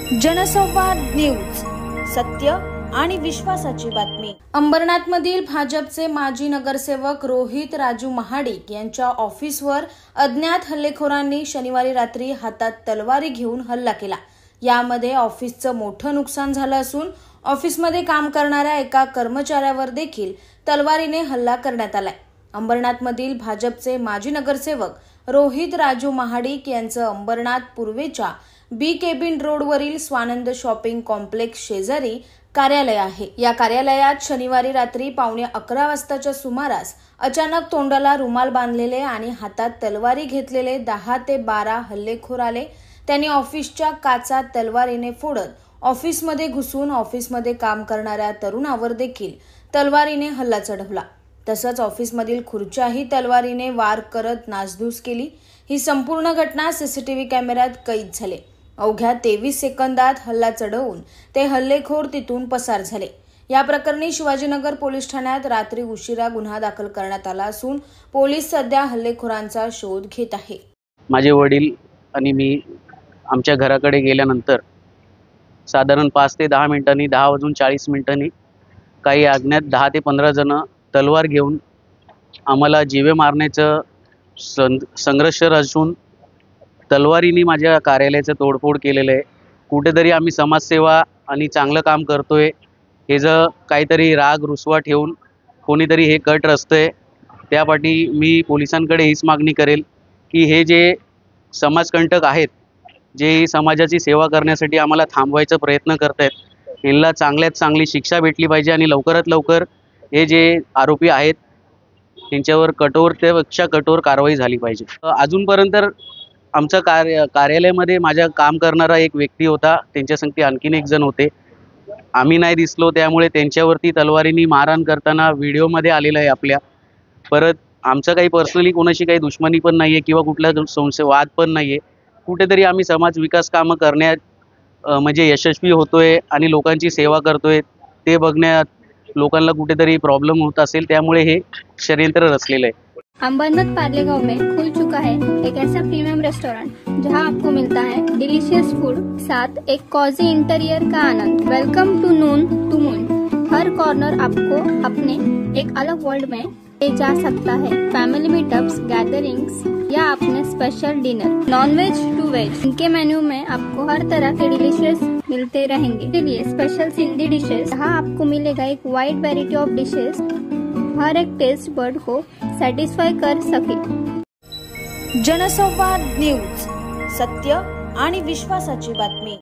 जनसंवाद न्यूज, सत्य आणि विश्वासाची बातमी। अंबरनाथमधील भाजपचे माजी नगरसेवक रोहित राजू महाडिक यांच्या ऑफिसवर अज्ञात हल्लेखोरांनी शनिवारी रात्री हातात तलवारी घेऊन हल्ला केला। यामध्ये ऑफिसचं मोठं नुकसान झालं असून ऑफिसमध्ये काम करणाऱ्या एका कर्मचाऱ्यावर देखील तलवारीने हल्ला करण्यात आलाय। अंबरनाथमधील भाजपचे माजी नगरसेवक रोहित राजू महाडिक यांचं अंबरनाथ पूर्वेच्या बी केबिन रोडवरील स्वानंद शॉपिंग कॉम्प्लेक्स शेजारी कार्यालय आहे। या कार्यालयात शनिवारी रात्री 11:15 वाजताच्या सुमारास अचानक तोंडाला रुमाल बांधलेले आणि हातात तलवारी घेतलेले 10 ते 12 हल्लेखोर आले। त्यांनी ऑफिसच्या काचा तलवारीने फोडत ऑफिसमध्ये घुसून ऑफिसमध्ये काम करणाऱ्या तरुणावर देखील तलवारीने हल्ला चढवला। तसंच ऑफिसमधील खुर्च्याही तलवारीने वार करत नासधूस केली। ही संपूर्ण घटना सीसीटीव्ही कॅमेऱ्यात कैद झाली। अवघ्या 23 सेकंदात हल्ला चढवून ते हल्लेखोर तिथून पसार झाले। या प्रकरणी शिवाजीनगर पोलीस ठाण्यात रात्री उशिरा गुन्हा दाखल करण्यात आला असून पोलीस सध्या हल्लेखोरांचा शोध घेत आहे। माझे वडील आणि मी आमच्या घराकडे गेल्यानंतर साधारण 5 ते 10 मिनिटांनी 10:40 काही अज्ञात 10 ते 15 जण तलवार घेऊन आम्हाला जीवे मारण्याचं संघर्ष रचून तलवारीने माझ्या कार्यालयाचं तोडफोड केलेलं आहे। कुठेतरी आम्ही समाजसेवा आणि चांगलं काम करतोय हे जर काहीतरी राग रुसवा ठेवून कोणीतरी हे कट रचतंय, त्यापाठी मी पोलिसांकडे हीच मागणी करेल की हे जे समाजकंटक आहेत, जे समाजाची सेवा करण्यासाठी आम्हाला थांबवायचा प्रयत्न करतायत, यांना चांगल्यात चांगली शिक्षा भेटली पाहिजे आणि लवकरात लवकर हे जे आरोपी आहेत त्यांच्यावर कठोरतेपेक्षा कठोर कारवाई झाली पाहिजे। अजूनपर्यंत आमच्या कार्यालयामध्ये माझ्या काम करणारा एक व्यक्ती होता, त्यांच्या संगती आणखीन एक जण होते। आम्ही नाही दिसलो त्यामुळे त्यांच्यावरती तलवारीने मारहाण करताना व्हिडिओमध्ये आलेला आहे आपल्या। परत आमचं काही पर्सनली कोणाशी काही दुश्मनी पण नाही आहे किंवा कुठला वाद पण नाही आहे। कुठेतरी आम्ही समाज विकास कामं करण्यात म्हणजे यशस्वी होतोय आणि लोकांची सेवा करतोय, ते बघण्यात लोकांना कुठेतरी प्रॉब्लेम होत असेल, त्यामुळे हे षड्यंत्र रचलेलं आहे। अंबरनाथ पार्ले गांव में खुल चुका है एक ऐसा प्रीमियम रेस्टोरेंट जहां आपको मिलता है डिलीशियस फूड, साथ एक कॉजी इंटीरियर का आनंद। Welcome to noon to moon. हर कॉर्नर आपको अपने एक अलग वर्ल्ड में ले जा सकता है। फैमिली मीटअप्स, गैदरिंग्स या अपने special dinner, non veg to veg, इनके मेन्यू में आपको हर तरह के डिलीशियस मिलते रहेंगे। इसलिए स्पेशल सिंधी डिशेस, जहाँ आपको मिलेगा एक वाइड वेराइटी ऑफ डिशेस, हर एक टेस्ट बर्ड को सैटिस्फाई कर सके। जनसंवाद न्यूज, सत्य आणि विश्वासाची बातमी।